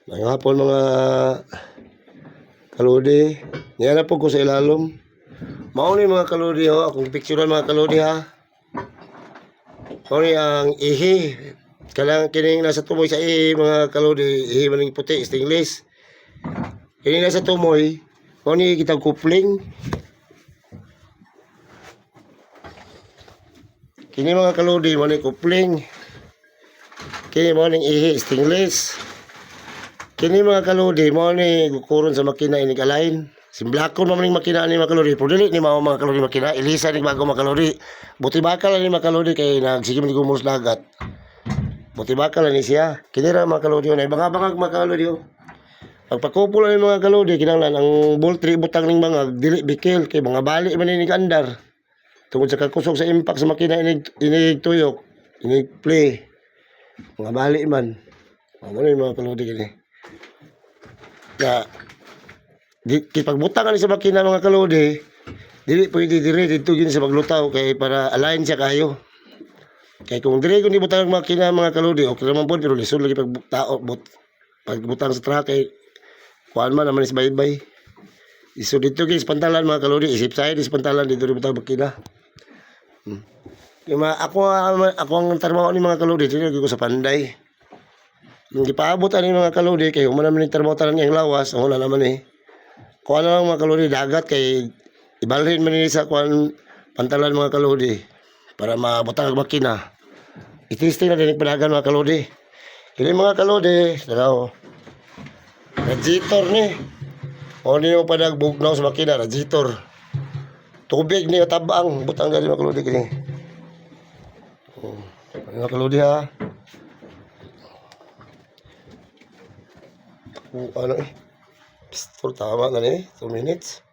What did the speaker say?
Ngayong hapon mga kalodi. Niyan na po ko sa ilalom. Mauni mga kalodi ho. Akong picturean mga kalodi ha. Mauni ang ihi. Kalang kining nasa tumoy sa ihi mga kalodi. Ihi maning puti, stainless. Kining nasa tumoy. Mauni kitang kupling. Kini mga kalodi mauni kupling. Kini mauni ihi, stainless. Kini mga kalodi, mo ni gukuron sa makina inig alain. Simblakon mo maning makina ni mga kalodi. Pero dili ni mga kalodi makina. Ilisa ni bago mga kalodi. Buti bakal ni mga kalodi kay nagsige man gumos dagat. Buti bakal ni siya. Kini ra mga kalodi na bangag mga kalodi. Pagpakupo lang mga kalodi kinahanglan ang boltri butang ning bangag dili bikil kay mga bali man ni andar. Tungod sa kakusog sa impact sa makina inig tuyok, inig play. Mga bali man. Amo ni mga kalodi kini. Ya, pagbutang ni sa makina mga kalodi, dili pwede dire dito gini sa paglutaw kay para align siya kayo. Kay kung dire kun ibutang ang makina mga kalodi, okay naman po pero lisod lagi pagbutang sa truck kay kuan man naman is bye-bye. Iso dito gini sa pantalan mga kalodi, isip saya di sa pantalan dito ibutang makina. Yung ako ang trabaho ni mga kalodi, dito ko sa Panday. Nung gipaabot ani mga kalodi kay humana man trabaho tanan yang lawas, wala naman eh. Kuan lang mga kalodi dagat kay ibalhin man ni sa kuan pantalan mga kalodi para mabutang ang makina. Itisting na din panagan mga kalodi. Kini mga kalodi, dalaw. Radiator ni. O ni mo padagbugnaw sa makina, radiator. Tubig ni tabang butang gali mga kalodi kini. Mga kalodi ha. Ano eh. Tama na ni 2 minutes.